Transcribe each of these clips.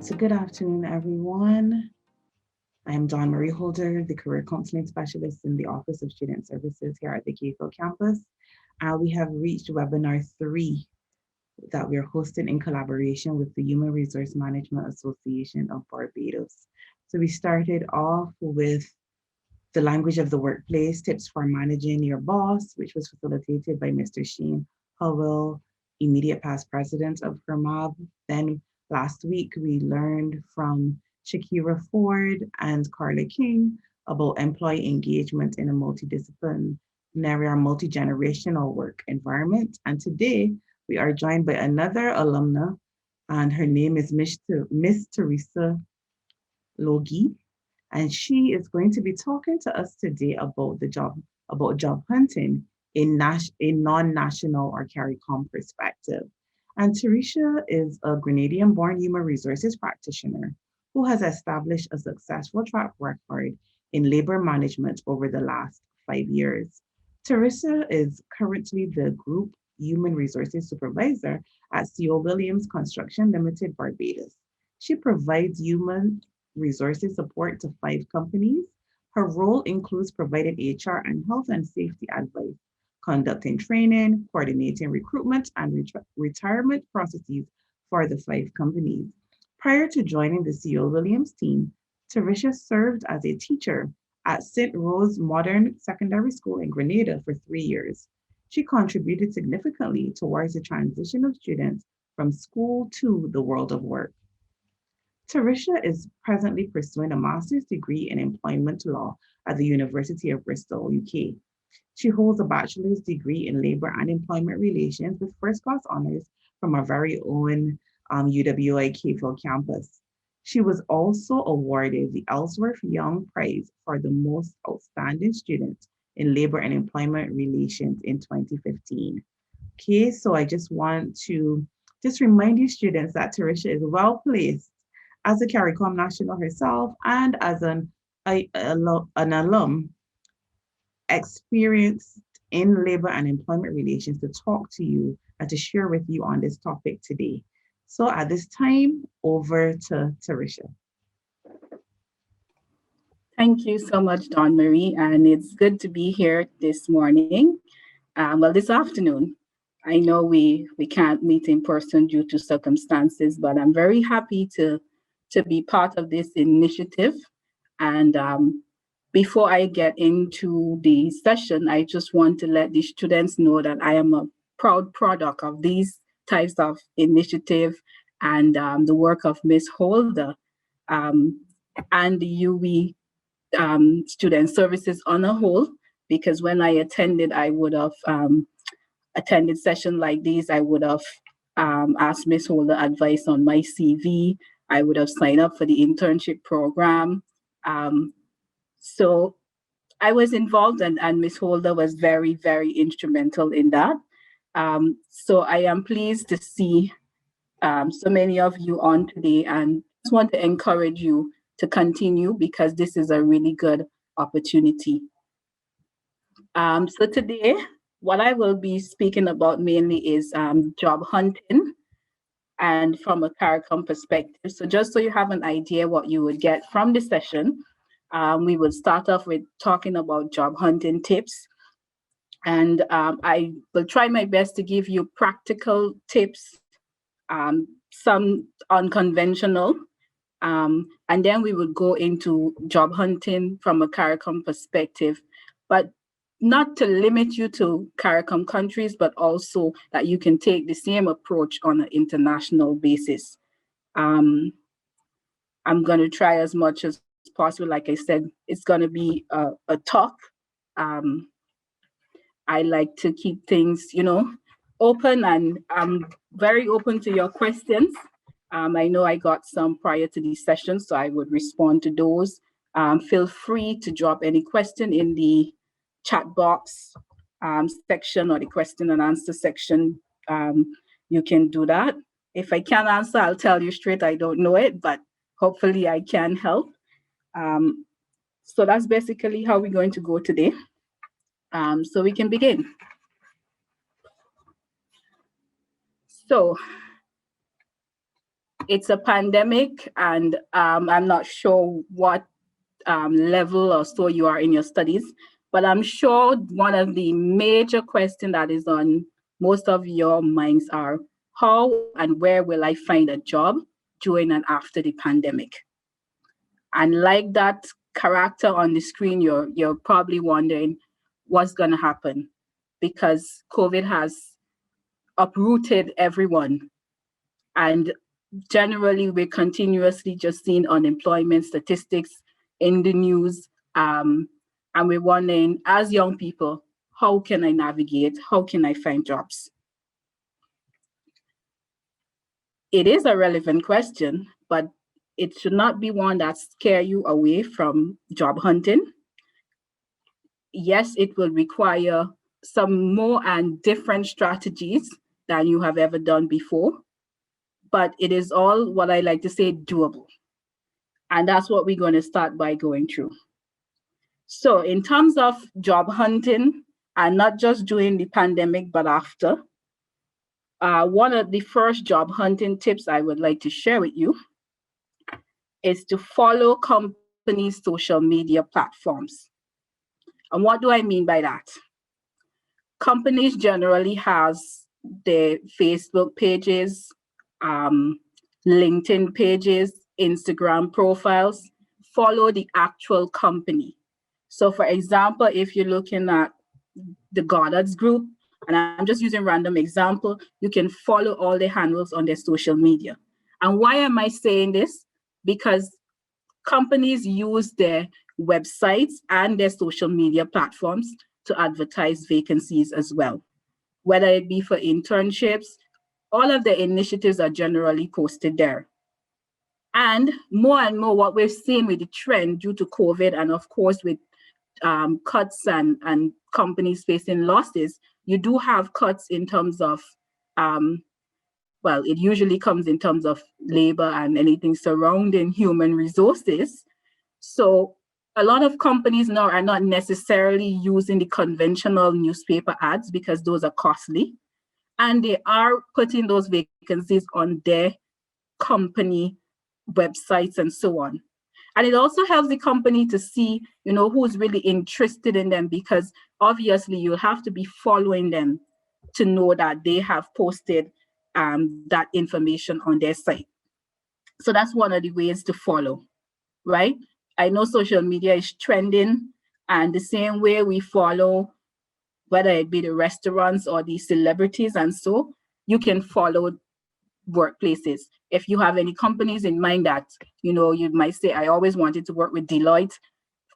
So good afternoon, everyone. I am Dawn Marie Holder, the Career Counseling Specialist in the Office of Student Services here at the CARICOM campus. We have reached webinar 3 that we are hosting in collaboration with the Human Resource Management Association of Barbados. So we started off with the language of the workplace, tips for managing your boss, which was facilitated by Mr. Shane Howell, immediate past president of HRMAB. Then last week, we learned from Shakira Ford and Carla King about employee engagement in a multidisciplinary, multi-generational work environment. And today, we are joined by another alumna, and her name is Miss Terrisha Logie, and she is going to be talking to us today about job hunting in non-national or CARICOM perspective. And Terrisha is a Grenadian-born human resources practitioner who has established a successful track record in labor management over the last 5 years. Terrisha is currently the Group Human Resources Supervisor at C.O. Williams Construction Limited, Barbados. She provides human resources support to 5 companies. Her role includes providing HR and health and safety advice, conducting training, coordinating recruitment and retirement processes for the 5 companies. Prior to joining the C.O. Williams team, Terrisha served as a teacher at St. Rose Modern Secondary School in Grenada for 3 years. She contributed significantly towards the transition of students from school to the world of work. Terrisha is presently pursuing a master's degree in employment law at the University of Bristol, UK. She holds a bachelor's degree in labor and employment relations with first-class honors from our very own UWI Cayfield campus. She was also awarded the Ellsworth Young Prize for the most outstanding student in labor and employment relations in 2015. Okay, so I just want to remind you students that Terrisha is well placed as a CARICOM national herself and as an alum experienced in labor and employment relations to talk to you and to share with you on this topic today. So at this time, over to Terrisha. Thank you so much, Dawn Marie, and it's good to be here this morning. This afternoon. I know we can't meet in person due to circumstances, but I'm very happy to be part of this initiative. And before I get into the session, I just want to let the students know that I am a proud product of these types of initiative and the work of Ms. Holder and the UE student services on a whole, because when I attended, I would have attended sessions like these. I would have asked Ms. Holder advice on my CV. I would have signed up for the internship program. So I was involved, and Ms. Holder was very, very instrumental in that. So I am pleased to see so many of you on today, and just want to encourage you to continue because this is a really good opportunity. So today, what I will be speaking about mainly is job hunting and from a CARICOM perspective. So just so you have an idea what you would get from the session, we would start off with talking about job hunting tips. And I will try my best to give you practical tips, some unconventional, and then we would go into job hunting from a CARICOM perspective, but not to limit you to CARICOM countries, but also that you can take the same approach on an international basis. I'm going to try as much as possible. Like I said, it's going to be a talk. I like to keep things, open, and I'm very open to your questions. I know I got some prior to these sessions, so I would respond to those. Feel free to drop any question in the chat box section or the question and answer section. You can do that. If I can't answer, I'll tell you straight I don't know it, but hopefully I can help. So that's basically how we're going to go today. So we can begin. So it's a pandemic, and I'm not sure what level or so you are in your studies, but I'm sure one of the major questions that is on most of your minds are how and where will I find a job during and after the pandemic? And like that character on the screen, you're probably wondering what's going to happen, because COVID has uprooted everyone. And generally, we're continuously just seeing unemployment statistics in the news. And we're wondering, as young people, how can I navigate? How can I find jobs? It is a relevant question, but it should not be one that scare you away from job hunting. Yes, it will require some more and different strategies than you have ever done before, but it is all what I like to say doable. And that's what we're going to start by going through. So in terms of job hunting, and not just during the pandemic, but after, one of the first job hunting tips I would like to share with you is to follow companies' social media platforms. And what do I mean by that? Companies generally has their Facebook pages, LinkedIn pages, Instagram profiles. Follow the actual company. So for example, if you're looking at the Goddard's group, and I'm just using random example, you can follow all the handles on their social media. And why am I saying this? Because companies use their websites and their social media platforms to advertise vacancies as well, whether it be for internships. All of the initiatives are generally posted there. And more, what we're seeing with the trend due to COVID, and of course with cuts and companies facing losses, you do have cuts in terms of, well, it usually comes in terms of labor and anything surrounding human resources. So a lot of companies now are not necessarily using the conventional newspaper ads because those are costly. And they are putting those vacancies on their company websites and so on. And it also helps the company to see, who's really interested in them, because obviously you'll have to be following them to know that they have posted that information on their site. So that's one of the ways to follow, right? I know social media is trending, and the same way we follow, whether it be the restaurants or the celebrities and so, you can follow workplaces. If you have any companies in mind that, you might say, I always wanted to work with Deloitte,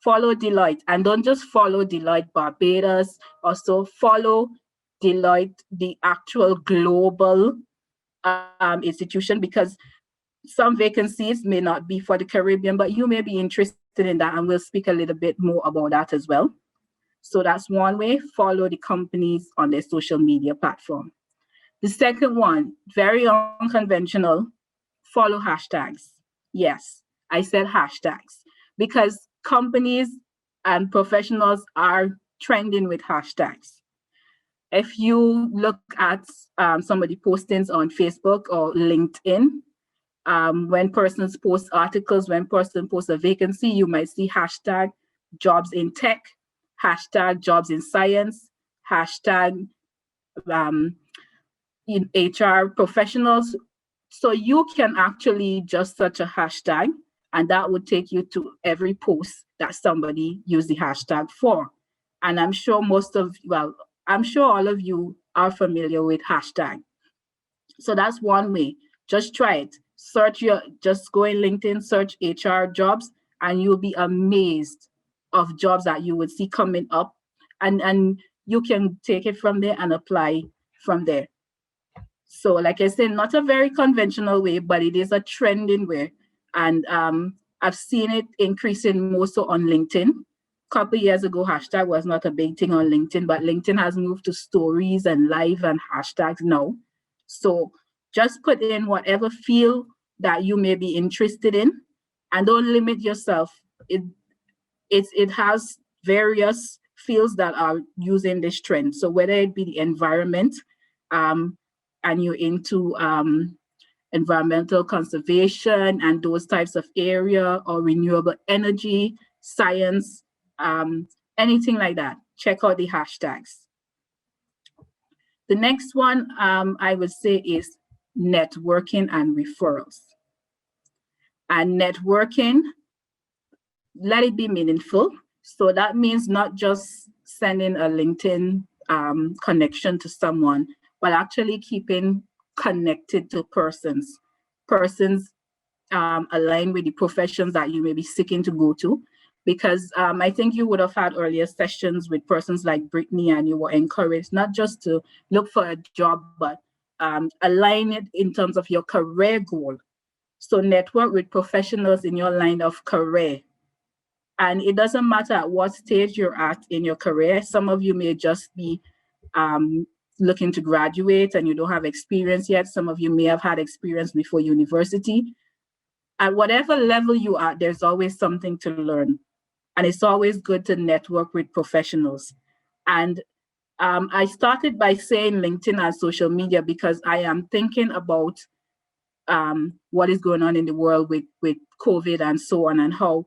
follow Deloitte. And don't just follow Deloitte Barbados, also follow Deloitte, the actual global institution, because some vacancies may not be for the Caribbean, but you may be interested in that, and we'll speak a little bit more about that as well. So that's one way, follow the companies on their social media platform. The second one, very unconventional, follow hashtags. Yes, I said hashtags, because companies and professionals are trending with hashtags. If you look at some of the postings on Facebook or LinkedIn, when persons post articles, when person posts a vacancy, you might see hashtag jobs in tech, hashtag jobs in science, hashtag in HR professionals. So you can actually just search a hashtag, and that would take you to every post that somebody used the hashtag for. And I'm sure I'm sure all of you are familiar with hashtag. So that's one way. Just try it. Just go in LinkedIn, search HR jobs, and you'll be amazed of jobs that you would see coming up. And you can take it from there and apply from there. So like I said, not a very conventional way, but it is a trending way. And I've seen it increasing more so on LinkedIn. A couple of years ago, hashtag was not a big thing on LinkedIn, but LinkedIn has moved to stories and live and hashtags now. So just put in whatever field that you may be interested in, and don't limit yourself. It has various fields that are using this trend. So whether it be the environment, and you're into environmental conservation and those types of area, or renewable energy, science, anything like that. Check out the hashtags. The next one I would say is networking and referrals. And networking, let it be meaningful. So that means not just sending a LinkedIn connection to someone, but actually keeping connected to persons aligned with the professions that you may be seeking to go to. Because I think you would have had earlier sessions with persons like Brittany, and you were encouraged not just to look for a job, but align it in terms of your career goal. So network with professionals in your line of career. And it doesn't matter at what stage you're at in your career. Some of you may just be looking to graduate and you don't have experience yet. Some of you may have had experience before university. At whatever level you are, there's always something to learn. And it's always good to network with professionals. And I started by saying LinkedIn and social media because I am thinking about what is going on in the world with COVID and so on, and how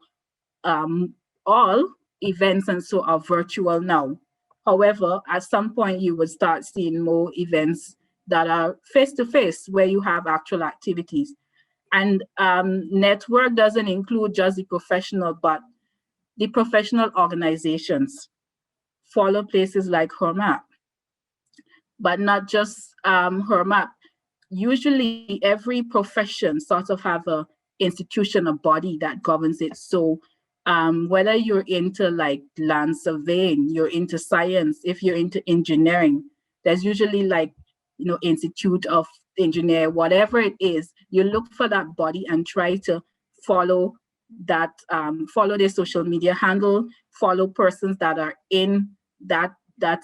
all events and so are virtual now. However, at some point you would start seeing more events that are face-to-face, where you have actual activities. And network doesn't include just the professional, but the professional organizations. Follow places like HRMAB, but not just HRMAB. Usually every profession sort of have a institution, a body that governs it. So whether you're into like land surveying, you're into science, if you're into engineering, there's usually like, Institute of Engineer, whatever it is, you look for that body and try to follow that, follow their social media handle, follow persons that are in that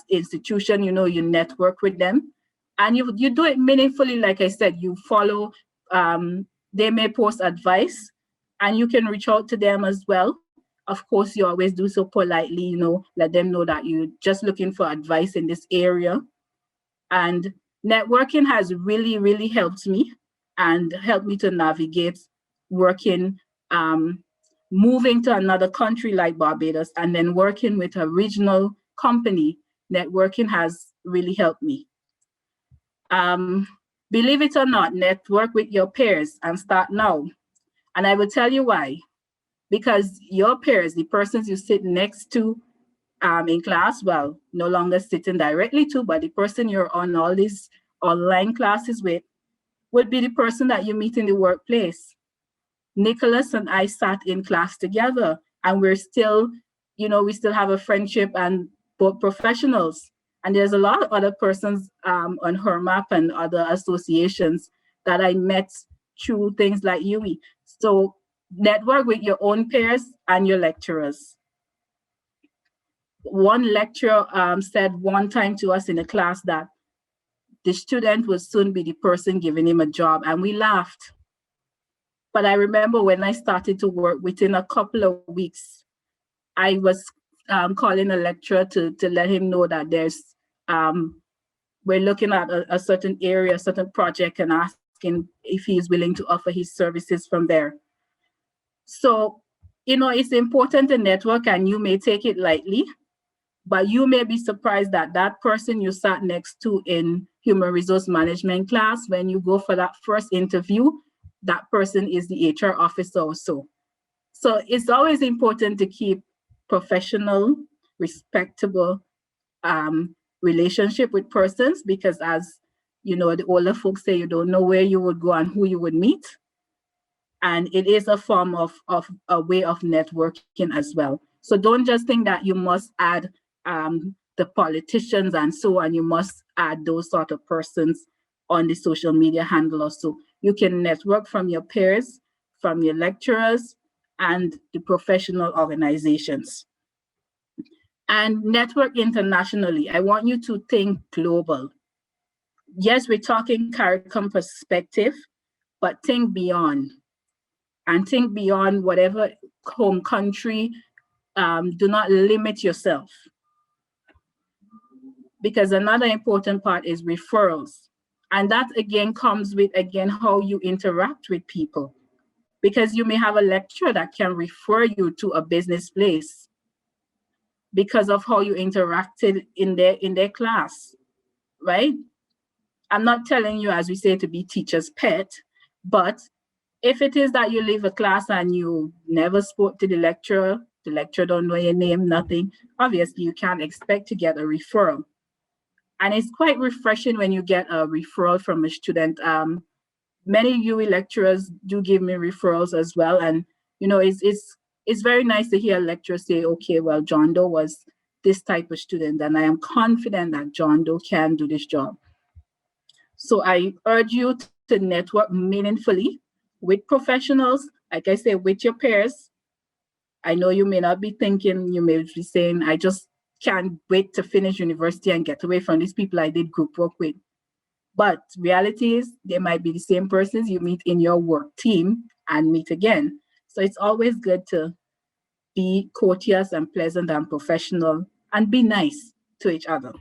institution, you network with them. And you do it meaningfully. Like I said, you follow, they may post advice and you can reach out to them as well. Of course, you always do so politely, let them know that you're just looking for advice in this area. And networking has really, really helped me and helped me to navigate working, moving to another country like Barbados and then working with a regional company. Networking has really helped me. Believe it or not, network with your peers and start now. And I will tell you why. Because your peers, the persons you sit next to in class, well, no longer sitting directly to, but the person you're on all these online classes with would be the person that you meet in the workplace. Nicholas and I sat in class together and we're still, we still have a friendship, and both professionals. And there's a lot of other persons on HRMAP and other associations that I met through things like UE. So network with your own peers and your lecturers. One lecturer said one time to us in a class that the student will soon be the person giving him a job, and we laughed. But I remember when I started to work, within a couple of weeks, I was calling a lecturer to let him know that there's, we're looking at a certain area, a certain project, and asking if he's willing to offer his services from there. So, it's important to network, and you may take it lightly, but you may be surprised that that person you sat next to in human resource management class, when you go for that first interview, that person is the HR officer or so. So it's always important to keep professional, respectable relationship with persons, because as the older folks say, you don't know where you would go and who you would meet. And it is a form of a way of networking as well. So don't just think that you must add the politicians and so on, you must add those sort of persons on the social media handle also. You can network from your peers, from your lecturers, and the professional organizations. And network internationally. I want you to think global. Yes, we're talking CARICOM perspective, but think beyond. And think beyond whatever home country. Do not limit yourself. Because another important part is referrals. And that again comes with, again, how you interact with people. Because you may have a lecturer that can refer you to a business place because of how you interacted in their class, right? I'm not telling you, as we say, to be teacher's pet, but if it is that you leave a class and you never spoke to the lecturer don't know your name, nothing, obviously you can't expect to get a referral. And it's quite refreshing when you get a referral from a student. Many UE lecturers do give me referrals as well. And, you know, it's very nice to hear a lecturer say, okay, well, John Doe was this type of student, and I am confident that John Doe can do this job. So I urge you to network meaningfully with professionals, like I say, with your peers. I know you may not be thinking, you may be saying, I just can't wait to finish university and get away from these people I did group work with. But reality is they might be the same persons you meet in your work team and meet again. So it's always good to be courteous and pleasant and professional and be nice to each other.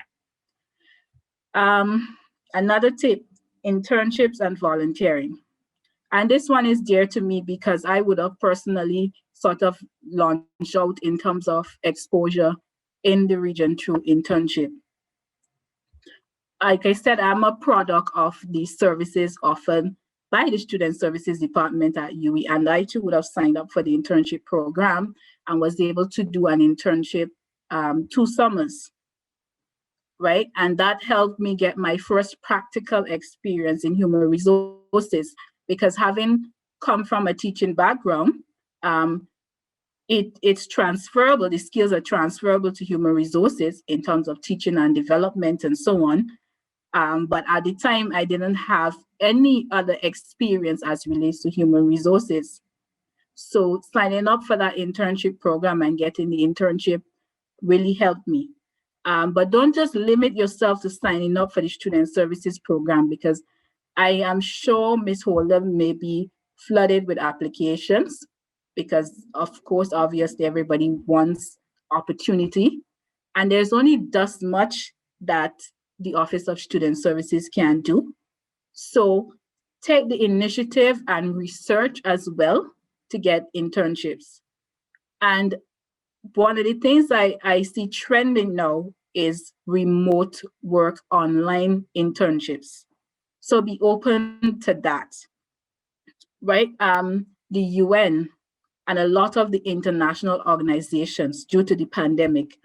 Another tip, internships and volunteering. And this one is dear to me because I would have personally sort of launched out in terms of exposure in the region through internship. Like I said, I'm a product of the services offered by the Student Services Department at UE, and I too would have signed up for the internship program and was able to do an internship 2 summers, right? And that helped me get my first practical experience in human resources, because having come from a teaching background, um, it's transferable. The skills are transferable to human resources in terms of teaching and development and so on. But at the time, I didn't have any other experience as relates to human resources. So signing up for that internship program and getting the internship really helped me. But don't just limit yourself to signing up for the student services program, because I am sure Ms. Holder may be flooded with applications because, of course, obviously everybody wants opportunity. And there's only thus much that the Office of Student Services can do. So take the initiative and research as well to get internships. And one of the things I see trending now is remote work online internships. So be open to that, right? The UN and a lot of the international organizations, due to the pandemic,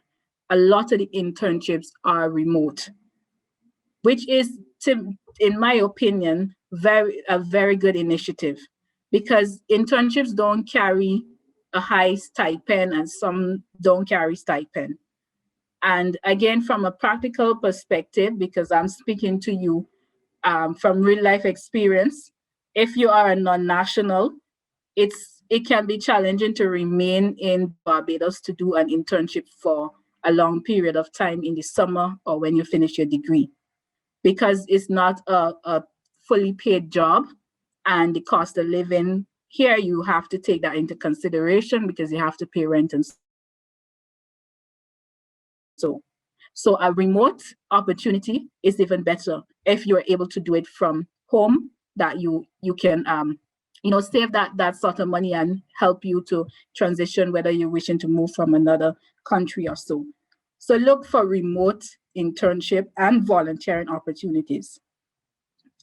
a lot of the internships are remote, which is, in my opinion, a very good initiative, because internships don't carry a high stipend and some don't carry stipend. And again, from a practical perspective, because I'm speaking to you from real life experience, if you are a non-national, it can be challenging to remain in Barbados to do an internship for a long period of time in the summer or when you finish your degree, because it's not a fully paid job, and the cost of living here, you have to take that into consideration because you have to pay rent and so a remote opportunity is even better if you're able to do it from home, that you can save that sort of money and help you to transition whether you're wishing to move from another country or so. So look for remote internship and volunteering opportunities.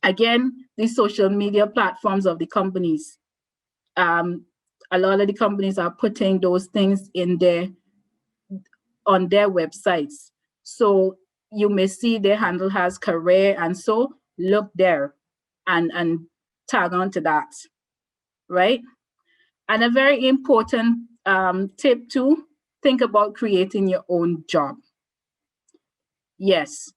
Again, these social media platforms of the companies, a lot of the companies are putting those things on their websites. So you may see their handle has career, and so look there and tag onto that, right? And a very important tip too, think about creating your own job. Yes,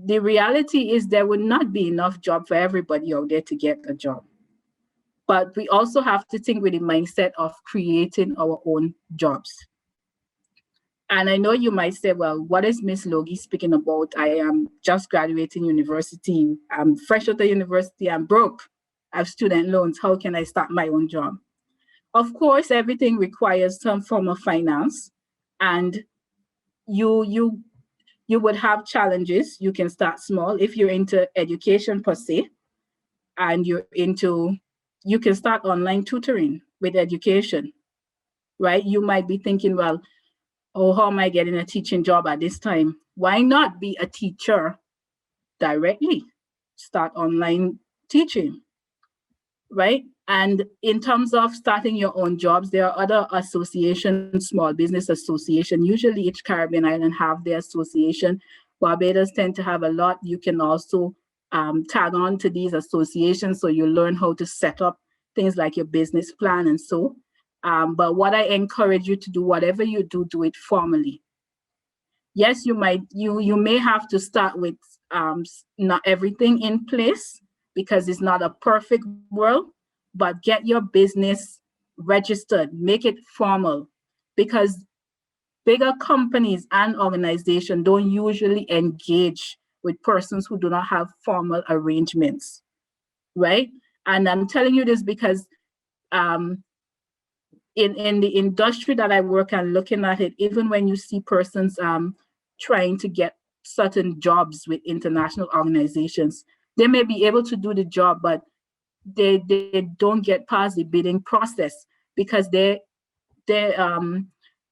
the reality is there would not be enough job for everybody out there to get a job. But we also have to think with the mindset of creating our own jobs. And I know you might say, well, what is Miss Logie speaking about? I am just graduating university. I'm fresh out of university. I'm broke. I have student loans. How can I start my own job? Of course, everything requires some form of finance. And you You would have challenges. You can start small if you're into education per se, and you can start online tutoring with education, right? You might be thinking, well, oh, how am I getting a teaching job at this time? Why not be a teacher directly? Start online teaching, right? And in terms of starting your own jobs, there are other associations, small business association. Usually each Caribbean island have their association. Barbados tend to have a lot. You can also tag on to these associations, so you learn how to set up things like your business plan and so. But what I encourage you to do, whatever you do it formally. Yes, you may have to start with not everything in place, because it's not a perfect world, but get your business registered, make it formal, because bigger companies and organizations don't usually engage with persons who do not have formal arrangements, right? And I'm telling you this because um, in the industry that I work and looking at it, even when you see persons trying to get certain jobs with international organizations, they may be able to do the job, but they don't get past the bidding process because their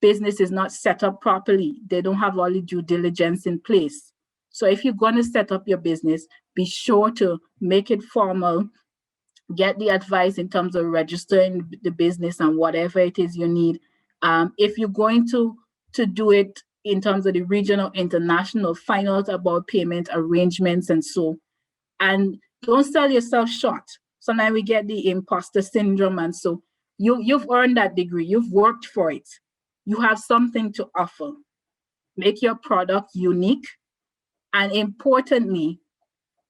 business is not set up properly. They don't have all the due diligence in place. So if you're going to set up your business, be sure to make it formal, get the advice in terms of registering the business and whatever it is you need. If you're going to do it in terms of the regional, international, find out about payment arrangements and so. And don't sell yourself short. Sometimes we get the imposter syndrome, and so you've earned that degree, you've worked for it, you have something to offer. Make your product unique, and importantly,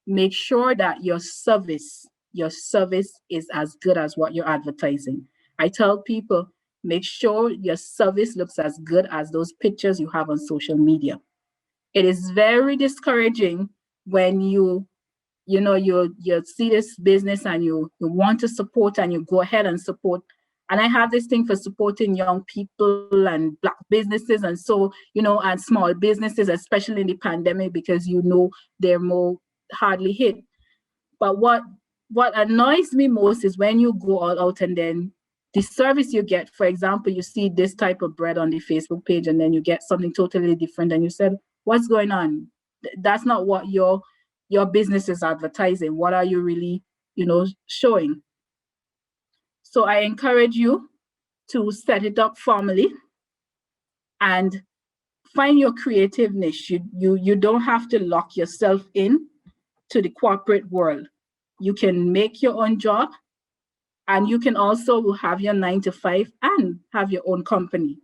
make sure that your service is as good as what you're advertising. I tell people, make sure your service looks as good as those pictures you have on social media. It is very discouraging when you see this business and you want to support and you go ahead and support. And I have this thing for supporting young people and Black businesses and so, and small businesses, especially in the pandemic, because they're more hardly hit. But what annoys me most is when you go all out and then the service you get, for example, you see this type of bread on the Facebook page and then you get something totally different and you said, what's going on? That's not what your business is advertising. What are you really, showing? So I encourage you to set it up formally and find your creative niche. You don't have to lock yourself in to the corporate world. You can make your own job, and you can also have your 9 to 5 and have your own company.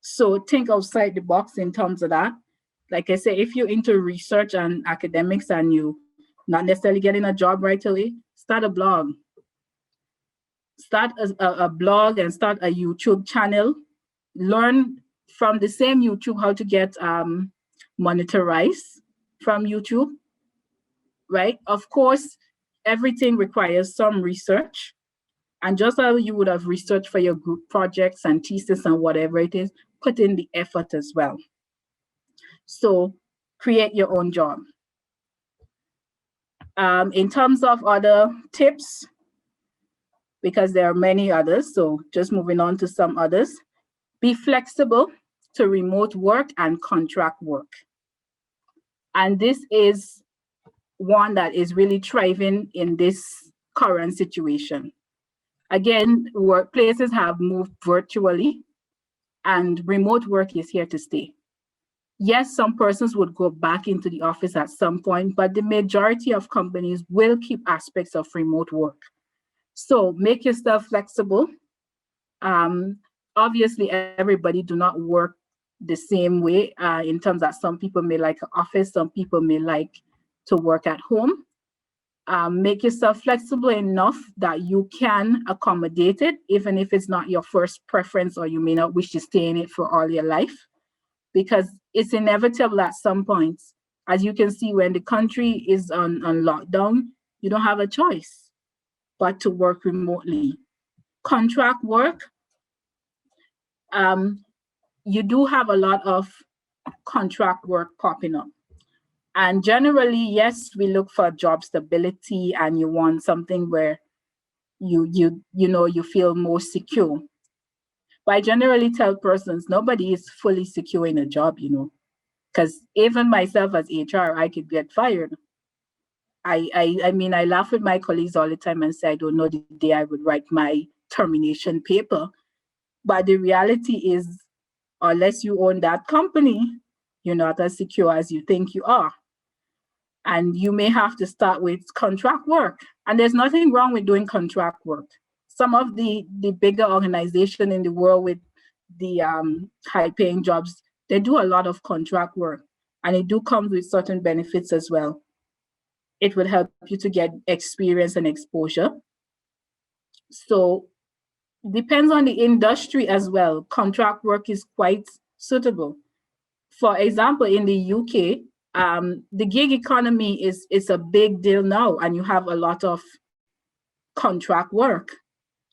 So think outside the box in terms of that. Like I say, if you're into research and academics and you not necessarily getting a job right away, start a blog. Start a blog and start a YouTube channel. Learn from the same YouTube how to get monetized from YouTube, right? Of course, everything requires some research. And just as you would have researched for your group projects and thesis and whatever it is, put in the effort as well. So create your own job. In terms of other tips, because there are many others, so just moving on to some others, be flexible to remote work and contract work. And this is one that is really thriving in this current situation. Again, workplaces have moved virtually and remote work is here to stay. Yes, some persons would go back into the office at some point, but the majority of companies will keep aspects of remote work. So make yourself flexible. Obviously, everybody do not work the same way in terms that some people may like an office, some people may like to work at home. Make yourself flexible enough that you can accommodate it, even if it's not your first preference or you may not wish to stay in it for all your life, because it's inevitable at some points. As you can see, when the country is on lockdown, you don't have a choice but to work remotely. Contract work, you do have a lot of contract work popping up. And generally, yes, we look for job stability, and you want something where you feel more secure. But I generally tell persons nobody is fully secure in a job, because even myself as HR, I could get fired. I mean, I laugh with my colleagues all the time and say I don't know the day I would write my termination paper. But the reality is, unless you own that company, you're not as secure as you think you are. And you may have to start with contract work. And there's nothing wrong with doing contract work. Some of the bigger organizations in the world with the high paying jobs, they do a lot of contract work. And it do come with certain benefits as well. It would help you to get experience and exposure. So depends on the industry as well. Contract work is quite suitable. For example, in the UK, the gig economy is a big deal now, and you have a lot of contract work.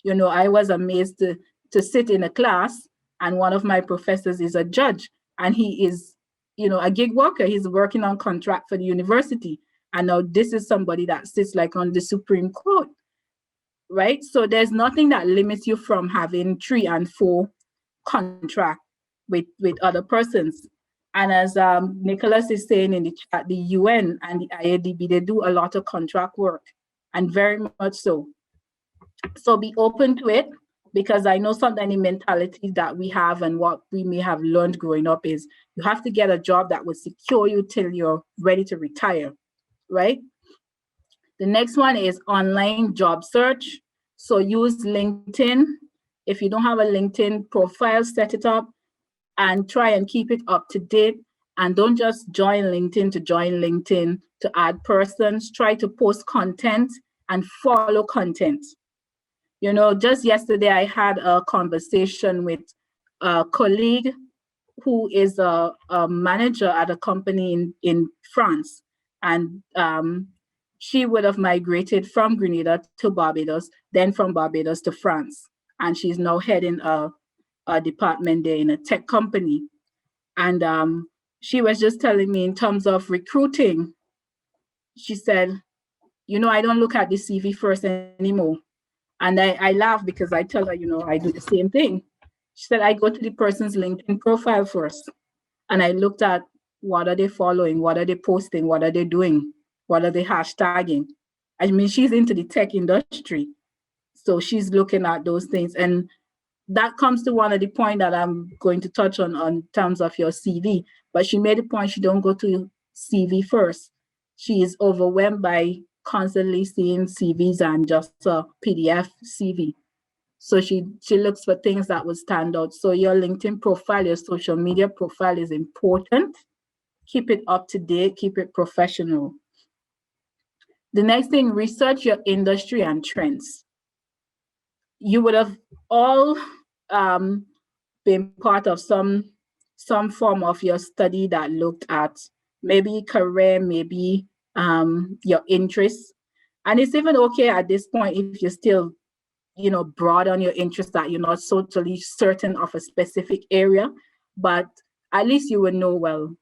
I was amazed to sit in a class, and one of my professors is a judge, and he is, a gig worker. He's working on contract for the university. And now this is somebody that sits like on the Supreme Court, right? So there's nothing that limits you from having 3 and 4 contract with other persons. And as Nicholas is saying in the chat, the UN and the IADB, they do a lot of contract work, and very much so. So be open to it, because I know sometimes the mentality that we have and what we may have learned growing up is you have to get a job that will secure you till you're ready to retire, right? The next one is online job search. So use LinkedIn. If you don't have a LinkedIn profile, set it up and try and keep it up to date. And don't just join LinkedIn to add persons. Try to post content and follow content. Just yesterday, I had a conversation with a colleague who is a manager at a company in France. And she would have migrated from Grenada to Barbados, then from Barbados to France. And she's now heading a department there in a tech company. And she was just telling me in terms of recruiting, she said, I don't look at the CV first anymore. And I laugh because I tell her, I do the same thing. She said, I go to the person's LinkedIn profile first. And I looked at what are they following, what are they posting, what are they doing, what are they hashtagging. I mean, she's into the tech industry. So she's looking at those things. And that comes to one of the points that I'm going to touch on terms of your CV. But she made a point she don't go to CV first. She is overwhelmed by constantly seeing CVs and just a PDF CV. So she looks for things that would stand out. So your LinkedIn profile, your social media profile is important. Keep it up to date, keep it professional. The next thing, research your industry and trends. You would have all been part of some form of your study that looked at maybe career, maybe your interests. And it's even okay at this point if you're still, broad on your interest, that you're not totally certain of a specific area, but at least you would know, well,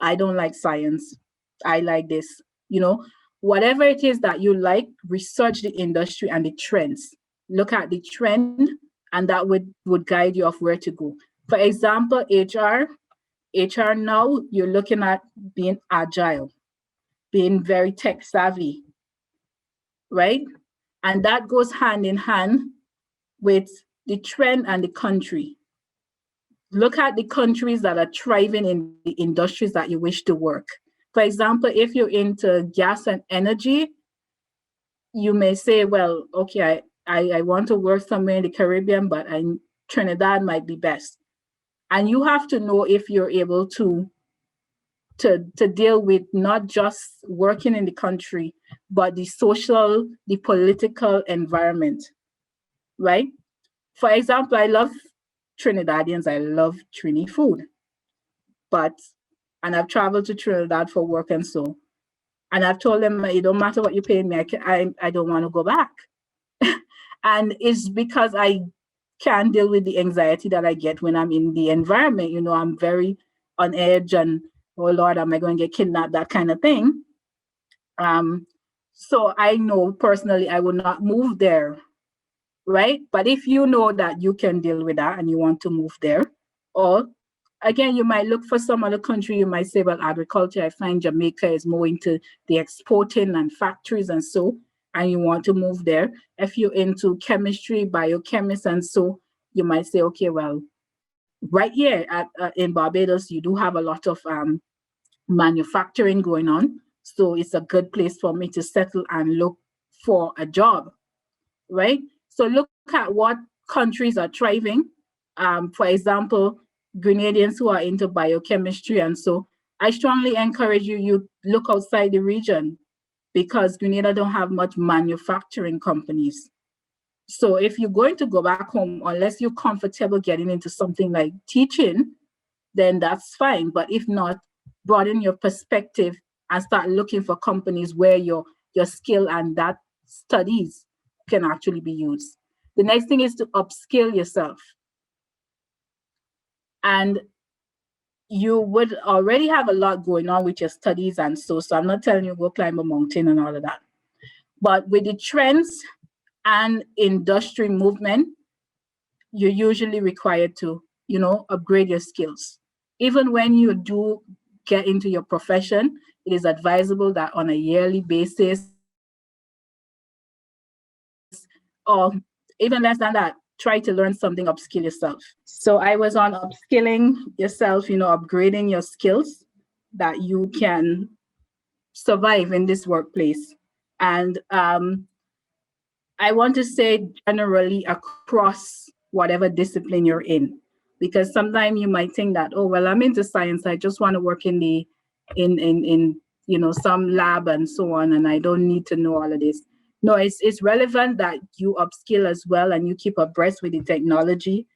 I don't like science. I like this, whatever it is that you like, research the industry and the trends. Look at the trend, and that would guide you of where to go. For example, HR now, you're looking at being agile, being very tech savvy, right? And that goes hand in hand with the trend and the country. Look at the countries that are thriving in the industries that you wish to work. For example, if you're into gas and energy, you may say, well, okay, I want to work somewhere in the Caribbean, but Trinidad might be best. And you have to know if you're able to deal with not just working in the country, but the social, the political environment, right? For example, I love Trinidadians, I love Trini food, and I've traveled to Trinidad for work and so, and I've told them, it don't matter what you pay me, I don't want to go back. And it's because I can't deal with the anxiety that I get when I'm in the environment. I'm very on edge and, oh Lord, am I going to get kidnapped, that kind of thing. So I know personally I will not move there, right? But if you know that you can deal with that and you want to move there, or again, you might look for some other country, you might say, well, agriculture, I find Jamaica is more into the exporting and factories and so, and you want to move there. If you're into chemistry, biochemists and so, you might say, okay, well, right here in Barbados, you do have a lot of manufacturing going on. So it's a good place for me to settle and look for a job, right? So look at what countries are thriving. For example, Grenadians who are into biochemistry. And so I strongly encourage you look outside the region because Grenada don't have much manufacturing companies. So if you're going to go back home, unless you're comfortable getting into something like teaching, then that's fine. But if not, broaden your perspective and start looking for companies where your skill and that studies can actually be used. The next thing is to upskill yourself. And you would already have a lot going on with your studies and so I'm not telling you go climb a mountain and all of that. But with the trends and industry movement, you're usually required to, upgrade your skills. Even when you do get into your profession, it is advisable that on a yearly basis, or even less than that, try to learn something, upskill yourself. So I was on upskilling yourself, upgrading your skills that you can survive in this workplace. And I want to say generally across whatever discipline you're in, because sometimes you might think that, oh, well, I'm into science. I just want to work in some lab and so on, and I don't need to know all of this. No, it's relevant that you upskill as well and you keep abreast with the technology,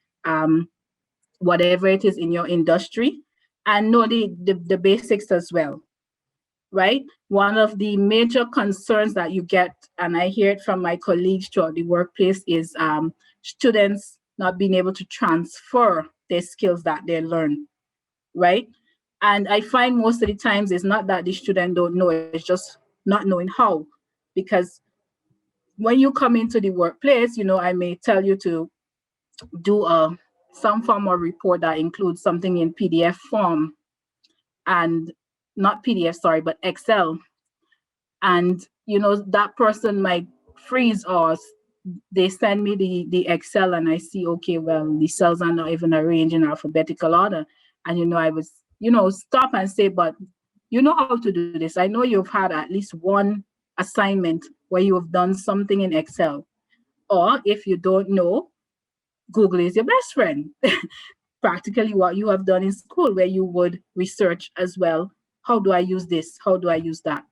whatever it is in your industry, and know the basics as well. Right? One of the major concerns that you get, and I hear it from my colleagues throughout the workplace, is students not being able to transfer their skills that they learn, right? And I find most of the times it's not that the student don't know, it's just not knowing how. Because when you come into the workplace, I may tell you to do some form of report that includes something in PDF form, and not PDF, sorry, but Excel. And that person might freeze, or they send me the Excel and I see, okay, well, the cells are not even arranged in alphabetical order. And I was stop and say, but you know how to do this. I know you've had at least one assignment where you have done something in Excel. Or if you don't know, Google is your best friend. Practically what you have done in school, where you would research as well, how do I use this, how do I use that.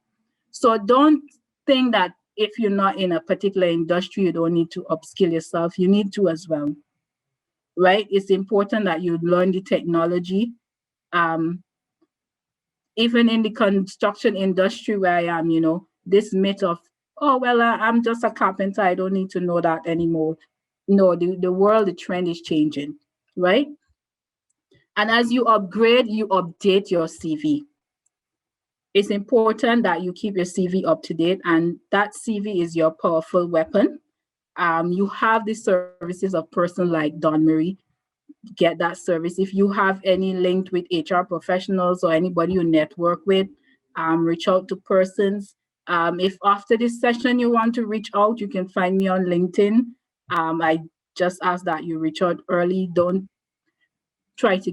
So don't think that if you're not in a particular industry, you don't need to upskill yourself. You need to as well, right? It's important that you learn the technology. Even in the construction industry where I am, this myth of, oh, well, I'm just a carpenter, I don't need to know that anymore. No, the world, the trend is changing, right? And as you upgrade, you update your CV. It's important that you keep your CV up to date, and that CV is your powerful weapon. You have the services of person like Dawn Marie, get that service. If you have any linked with HR professionals or anybody you network with, reach out to persons. If after this session you want to reach out, you can find me on LinkedIn. I just ask that you reach out early. Don't try to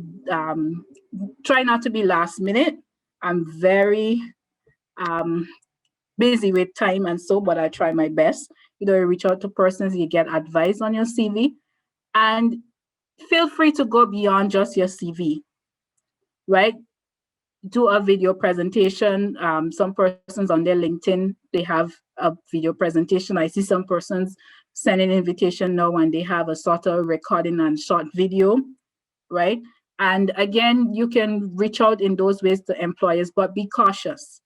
try not to be last minute. I'm very busy with time and so, but I try my best. Reach out to persons, you get advice on your CV, and feel free to go beyond just your CV, right? Do a video presentation. Some persons on their LinkedIn, they have a video presentation. I see some persons send an invitation now and they have a sort of recording and short video, right? And again, you can reach out in those ways to employers, but be cautious.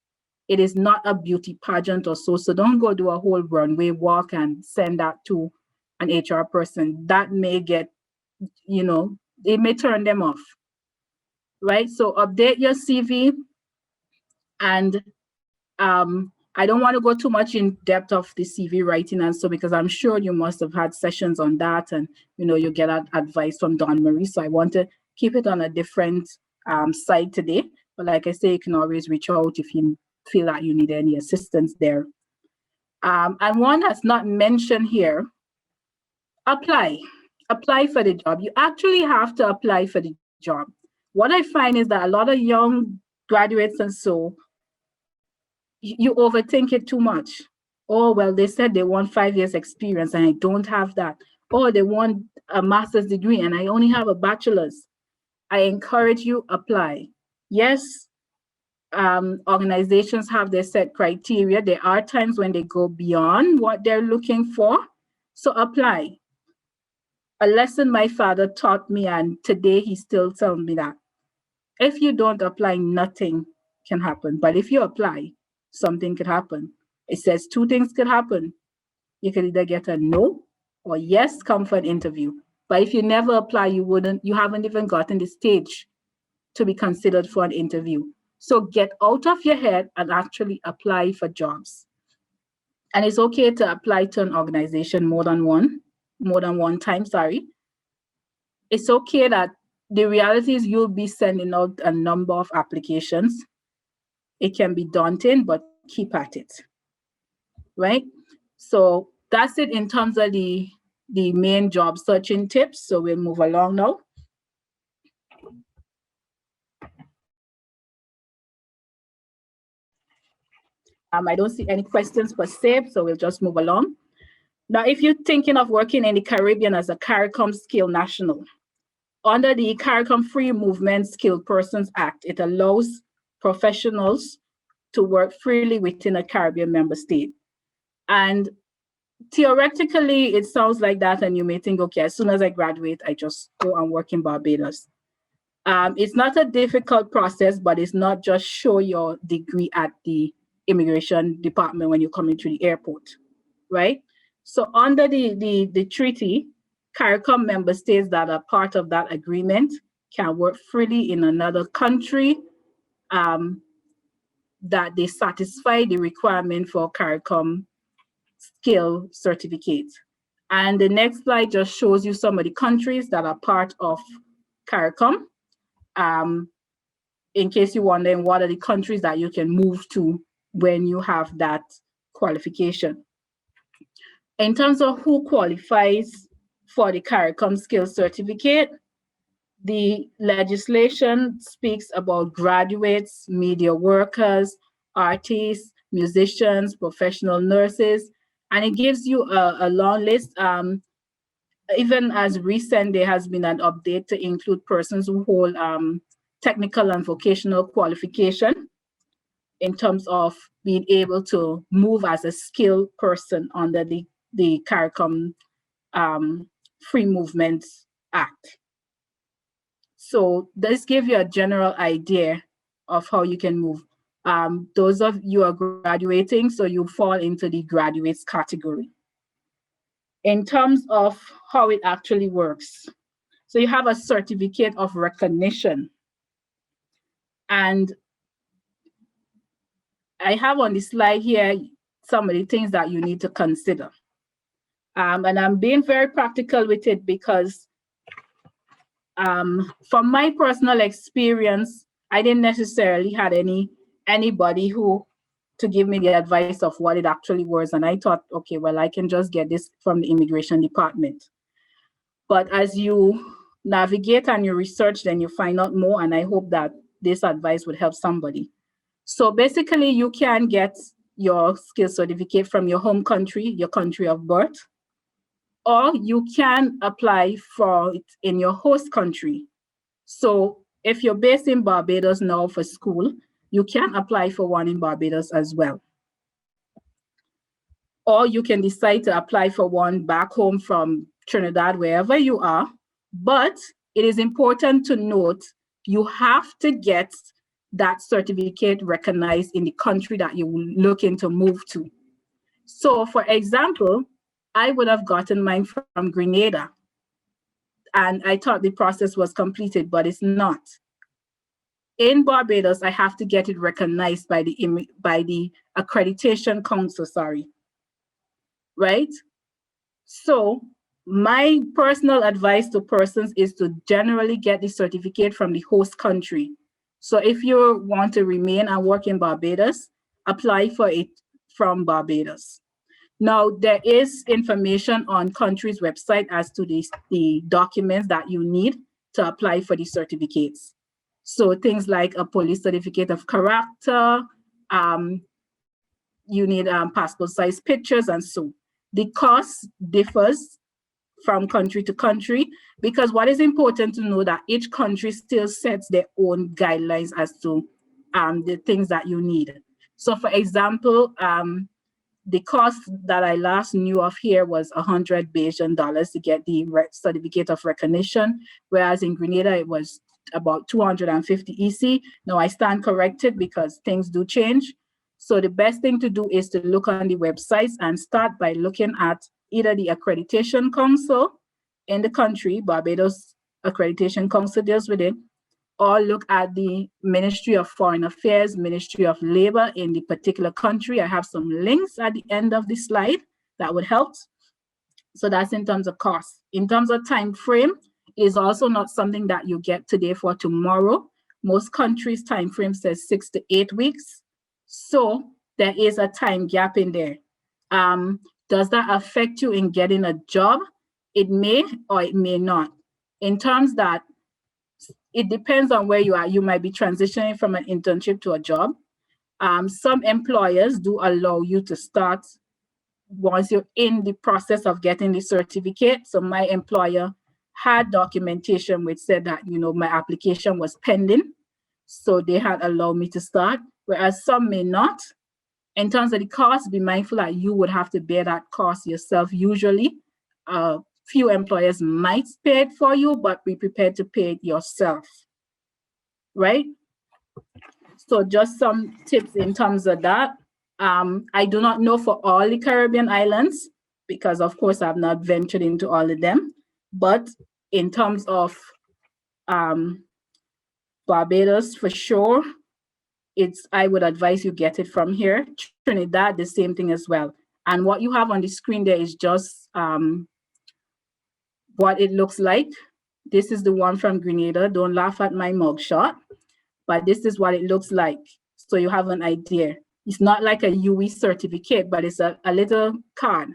It is not a beauty pageant or so. So don't go do a whole runway walk and send that to an HR person. That may get, it may turn them off. right? So update your CV, and I don't want to go too much in depth of the CV writing and so, because I'm sure you must have had sessions on that, and you get advice from Dawn Marie. So I want to keep it on a different side today. But like I say, you can always reach out if you feel that you need any assistance there. And one that's not mentioned here, apply. Apply for the job. You actually have to apply for the job. What I find is that a lot of young graduates and so, you overthink it too much. Oh, well, they said they want 5 years experience and I don't have that. Or they want a master's degree and I only have a bachelor's. I encourage you, apply. Yes, organizations have their set criteria. There are times when they go beyond what they're looking for. So apply. A lesson my father taught me, and today he still tells me that if you don't apply, nothing can happen. But if you apply, something could happen. It says two things could happen. You could either get a no or yes, come for an interview. But if you never apply, you haven't even gotten the stage to be considered for an interview. So get out of your head and actually apply for jobs. And it's okay to apply to an organization more than one time, sorry. It's okay that the reality is you'll be sending out a number of applications. It can be daunting, but keep at it, right? So that's it in terms of the main job searching tips. So we'll move along now. I don't see any questions per se, so we'll just move along. Now, if you're thinking of working in the Caribbean as a CARICOM skilled national, under the CARICOM Free Movement Skilled Persons Act, it allows professionals to work freely within a Caribbean member state. And theoretically, it sounds like that, and you may think, okay, as soon as I graduate, I just go and work in Barbados. It's not a difficult process, but it's not just show your degree at the immigration department when you come into the airport, right? So under the treaty, CARICOM member states that are part of that agreement can work freely in another country that they satisfy the requirement for CARICOM skill certificate. And the next slide just shows you some of the countries that are part of CARICOM. In case you're wondering, what are the countries that you can move to when you have that qualification. In terms of who qualifies for the CARICOM skills certificate, the legislation speaks about graduates, media workers, artists, musicians, professional nurses, and it gives you a long list. Even as recent, there has been an update to include persons who hold technical and vocational qualification in terms of being able to move as a skilled person under the CARICOM Free Movement Act. So this gives you a general idea of how you can move. Those of you are graduating, so you fall into the graduates category. In terms of how it actually works, so you have a certificate of recognition. And I have on the slide here some of the things that you need to consider. And I'm being very practical with it because from my personal experience, I didn't necessarily had anybody who to give me the advice of what it actually was. And I thought, okay, well, I can just get this from the immigration department. But as you navigate and you research, then you find out more. And I hope that this advice would help somebody. So basically, you can get your skill certificate from your home country, your country of birth, or you can apply for it in your host country. So if you're based in Barbados now for school, you can apply for one in Barbados as well. Or you can decide to apply for one back home from Trinidad, wherever you are. But it is important to note, you have to get that certificate recognized in the country that you're looking to move to. So for example, I would have gotten mine from Grenada, and I thought the process was completed, but it's not. in Barbados, I have to get it recognized by the accreditation council, right? So my personal advice to persons is to generally get the certificate from the host country. So if you want to remain and work in Barbados, apply for it from Barbados. Now, there is information on country's website as to the documents that you need to apply for the certificates. So things like a police certificate of character, you need passport size pictures and so. The cost differs from country to country, because what is important to know that each country still sets their own guidelines as to the things that you need. So for example, the cost that I last knew of here was $100 Bajan to get the certificate of recognition, whereas in Grenada it was about 250 EC. Now I stand corrected because things do change. So the best thing to do is to look on the websites and start by looking at either the accreditation council in the country, Barbados Accreditation Council deals with it, or look at the Ministry of Foreign Affairs, Ministry of Labor in the particular country. I have some links at the end of the slide that would help. So that's in terms of cost. In terms of time frame, is also not something that you get today for tomorrow. Most countries' time frame says 6 to 8 weeks. So there is a time gap in there. Does that affect you in getting a job? It may or it may not. In terms that it depends on where you are. You might be transitioning from an internship to a job. Some employers do allow you to start once you're in the process of getting the certificate. So my employer had documentation which said that, you know, my application was pending. So they had allowed me to start, whereas some may not. In terms of the cost, be mindful that you would have to bear that cost yourself. Usually, few employers might pay it for you, but be prepared to pay it yourself, right? So just some tips in terms of that. I do not know for all the Caribbean islands, because of course I've not ventured into all of them, but in terms of Barbados, for sure, I would advise you get it from here. Trinidad, the same thing as well. And what you have on the screen there is just what it looks like. This is the one from Grenada. Don't laugh at my mugshot, but this is what it looks like. So you have an idea. It's not like a UE certificate, but it's a little card.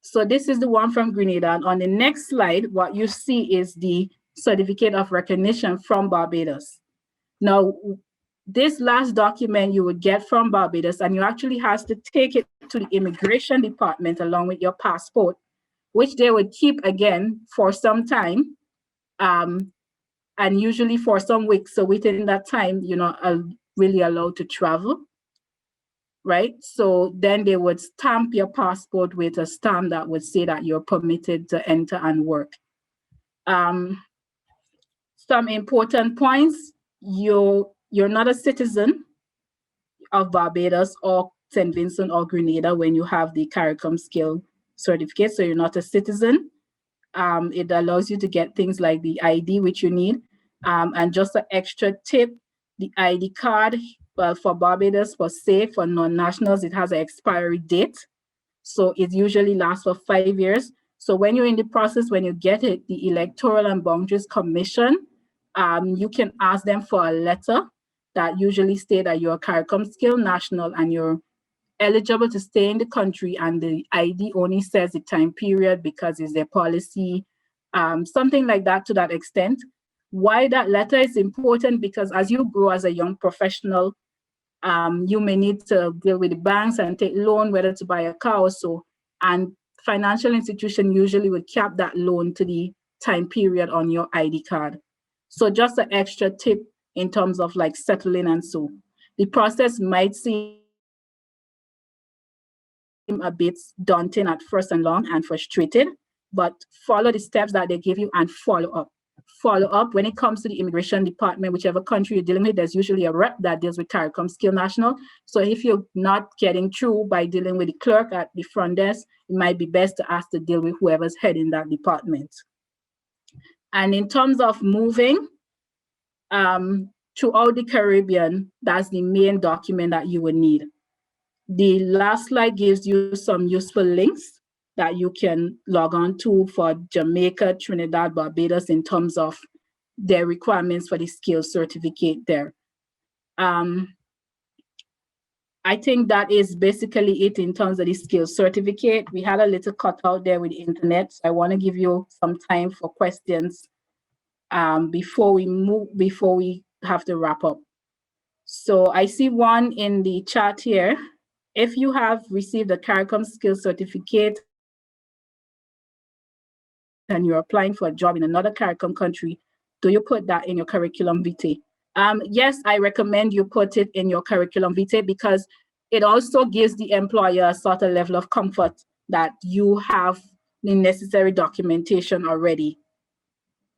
So this is the one from Grenada. And on the next slide, what you see is the certificate of recognition from Barbados. Now, this last document you would get from Barbados, and you actually have to take it to the immigration department along with your passport, which they would keep again for some time, and usually for some weeks. So within that time, you're not really allowed to travel, right? So then they would stamp your passport with a stamp that would say that you're permitted to enter and work. Some important points: you're not a citizen of Barbados or St. Vincent or Grenada when you have the CARICOM skill certificate, so you're not a citizen. It allows you to get things like the ID, which you need. And just an extra tip, the ID card for Barbados, for non-nationals, it has an expiry date. So it usually lasts for 5 years. So when you're in the process, when you get it, the Electoral and Boundaries Commission, you can ask them for a letter that usually state that you're a CARICOM skill national and you're eligible to stay in the country, and the ID only says the time period because it's their policy, something like that to that extent. Why that letter is important, because as you grow as a young professional, you may need to deal with the banks and take loan, whether to buy a car or so, and financial institution usually would cap that loan to the time period on your ID card. So just an extra tip in terms of like settling and so. The process might seem a bit daunting at first and long and frustrated, but follow the steps that they give you and follow up. Follow up when it comes to the immigration department, whichever country you're dealing with, there's usually a rep that deals with CARICOM skill national. So if you're not getting through by dealing with the clerk at the front desk, it might be best to ask to deal with whoever's heading that department. And in terms of moving, throughout the Caribbean, that's the main document that you would need. The last slide gives you some useful links that you can log on to for Jamaica, Trinidad, Barbados in terms of their requirements for the skills certificate there. I think that is basically it in terms of the skills certificate. We had a little cutout there with the internet. So I want to give you some time for questions before we have to wrap up. So I see one in the chat here. If you have received a CARICOM skills certificate and you're applying for a job in another CARICOM country, do you put that in your curriculum vitae? Yes, I recommend you put it in your curriculum vitae because it also gives the employer a sort of level of comfort that you have the necessary documentation already.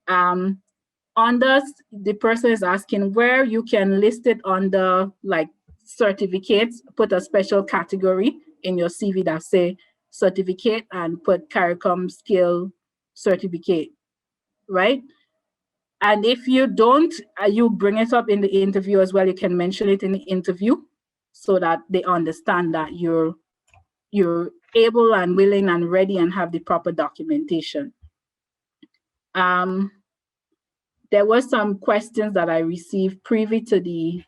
Under, the person is asking where you can list it under like certificates, put a special category in your CV that say certificate and put CARICOM skill certificate, right? And if you don't, you bring it up in the interview as well. You can mention it in the interview so that they understand that you're able and willing and ready and have the proper documentation. There were some questions that I received preview to the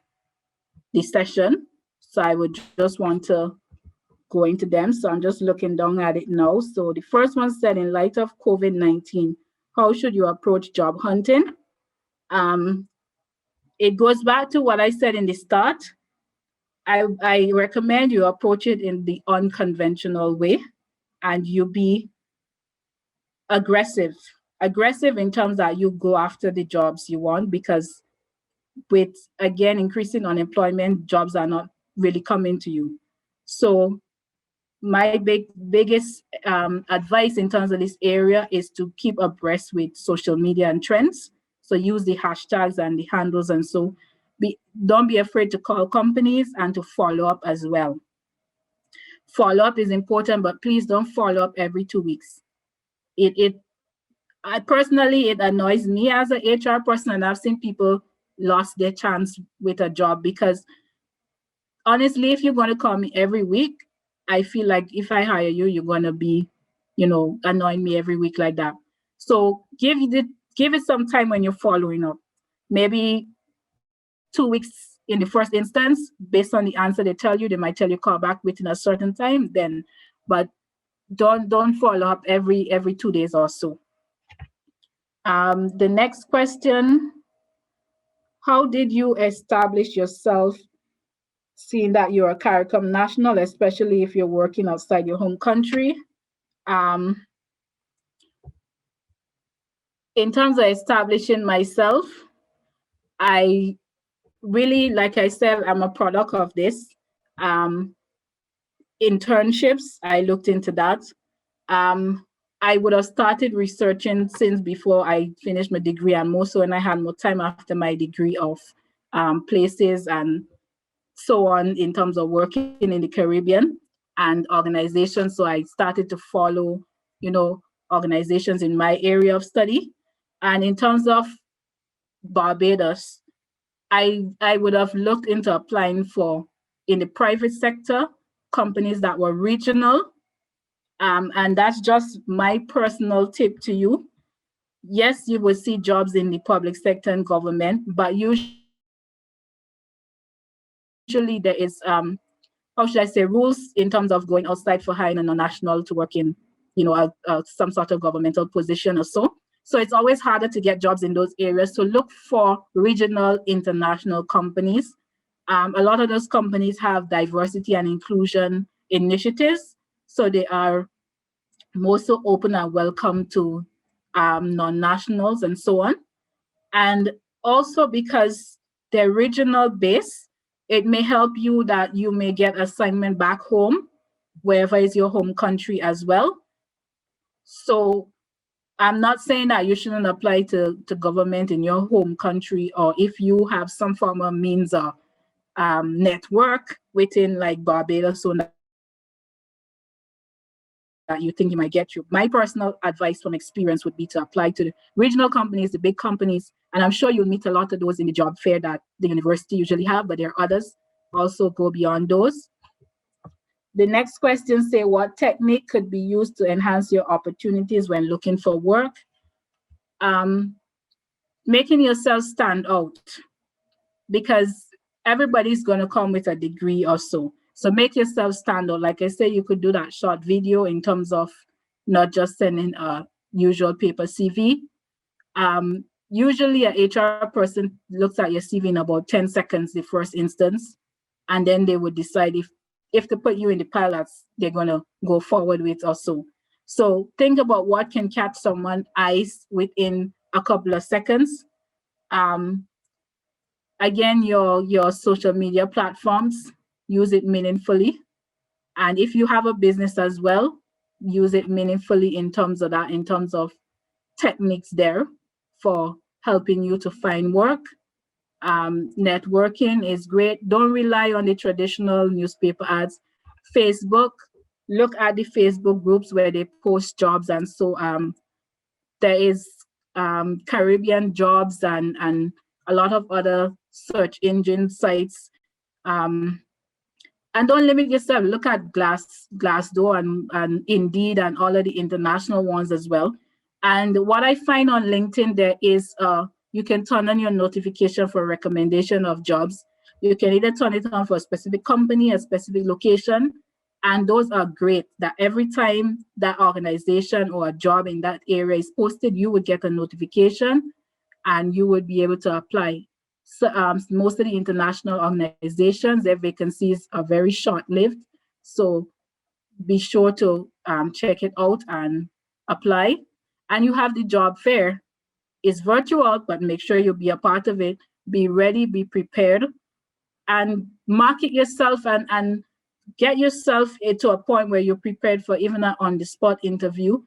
session. So I would just want to go into them. So I'm just looking down at it now. So the first one said, in light of COVID-19, how should you approach job hunting? It goes back to what I said in the start. I recommend you approach it in the unconventional way and you be aggressive in terms that you go after the jobs you want, because with, again, increasing unemployment, jobs are not really coming to you. So my biggest advice in terms of this area is to keep abreast with social media and trends. So use the hashtags and the handles, and so don't be afraid to call companies and to follow up as well. Follow up is important, but please don't follow up every 2 weeks. I personally, it annoys me as an HR person, and I've seen people lost their chance with a job because honestly, if you're going to call me every week, I feel like if I hire you, you're going to be, annoying me every week like that. So give it some time when you're following up. Maybe 2 weeks in the first instance, based on the answer they tell you, they might tell you call back within a certain time then, but don't follow up every 2 days or so. The next question, how did you establish yourself seeing that you're a CARICOM national, especially if you're working outside your home country? In terms of establishing myself, I really, like I said, I'm a product of this. Internships, I looked into that. I would have started researching since before I finished my degree, and more so when I had more time after my degree of places and so on in terms of working in the Caribbean and organizations. So I started to follow, organizations in my area of study. And in terms of Barbados, I would have looked into applying for, in the private sector, companies that were regional. And that's just my personal tip to you. Yes, you will see jobs in the public sector and government, but usually there is, how should I say, rules in terms of going outside for hiring a non-national to work in, some sort of governmental position or so. So it's always harder to get jobs in those areas. So look for regional international companies. A lot of those companies have diversity and inclusion initiatives. So they are more so open and welcome to non-nationals and so on. And also because they're regional based, it may help you that you may get assignment back home, wherever is your home country as well. So I'm not saying that you shouldn't apply to government in your home country, or if you have some form of means of network within like Barbados, so that you think you might get you. My personal advice from experience would be to apply to the regional companies, the big companies, And I'm sure you'll meet a lot of those in the job fair that the university usually have, but there are others also go beyond those. The next question say, what technique could be used to enhance your opportunities when looking for work? Making yourself stand out, because everybody's going to come with a degree or so. So make yourself stand out. Like I say, you could do that short video in terms of not just sending a usual paper CV. Usually a HR person looks at your CV in about 10 seconds, the first instance, and then they would decide if to put you in the pilots, they're going to go forward with or so. So think about what can catch someone's eyes within a couple of seconds. Again, your social media platforms, use it meaningfully. And if you have a business as well, use it meaningfully in terms of that, in terms of techniques there for helping you to find work. Networking is great. Don't rely on the traditional newspaper ads. Facebook, look at the Facebook groups where they post jobs. And so there is Caribbean jobs and a lot of other search engine sites. And don't limit yourself. Look at Glassdoor and Indeed and all of the international ones as well. And what I find on LinkedIn, there is you can turn on your notification for recommendation of jobs. You can either turn it on for a specific company, a specific location, and those are great. That every time that organization or a job in that area is posted, you would get a notification and you would be able to apply. So, most of the international organizations, their vacancies are very short-lived. So be sure to check it out and apply. And you have the job fair. It's virtual, but make sure you be a part of it. Be ready, be prepared, and market yourself and get yourself to a point where you're prepared for even an on-the-spot interview,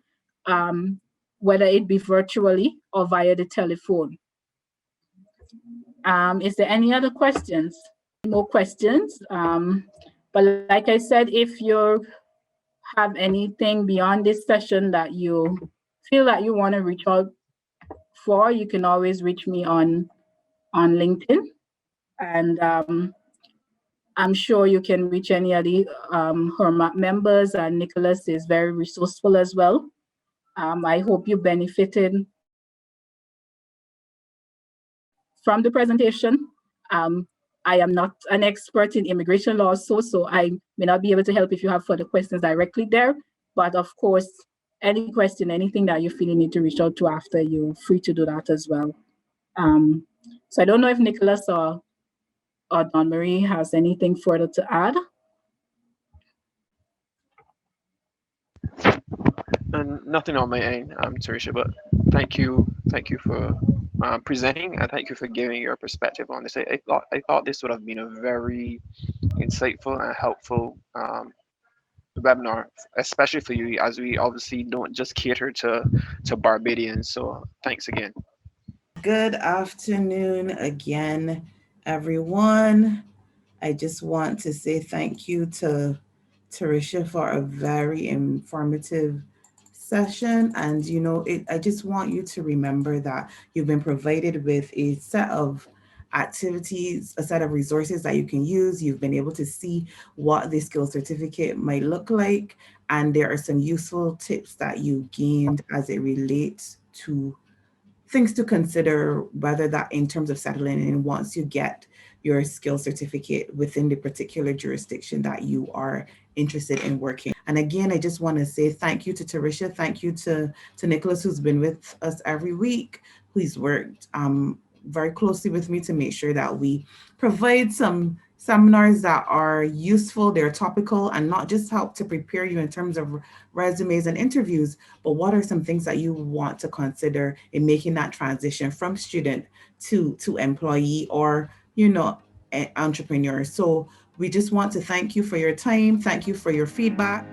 whether it be virtually or via the telephone. Is there any other questions? More questions? But like I said, if you have anything beyond this session that you feel that you want to reach out for, you can always reach me on LinkedIn. And I'm sure you can reach any of the HRMAB members, and Nicholas is very resourceful as well. I hope you benefited from the presentation. I am not an expert in immigration law, so I may not be able to help if you have further questions directly there. But of course, any question, anything that you feel you need to reach out to after, you're free to do that as well. So I don't know if Nicholas or Dawn Marie has anything further to add. And nothing on my end, Terrisha, but thank you for presenting, and thank you for giving your perspective on this. I thought this would have been a very insightful and helpful webinar, especially for you, as we obviously don't just cater to Barbadians. So thanks again. Good afternoon again, everyone. I just want to say thank you to Terrisha for a very informative session. And, you know, I just want you to remember that you've been provided with a set of activities, a set of resources that you can use. You've been able to see what the skill certificate might look like. And there are some useful tips that you gained as it relates to things to consider, whether that in terms of settling in once you get your skill certificate within the particular jurisdiction that you are interested in working. And again, I just want to say thank you to Terrisha, thank you to Nicholas, who's been with us every week, who's worked very closely with me to make sure that we provide some seminars that are useful, they're topical, and not just help to prepare you in terms of resumes and interviews, but what are some things that you want to consider in making that transition from student to employee or, you know, entrepreneur. So we just want to thank you for your time. Thank you for your feedback.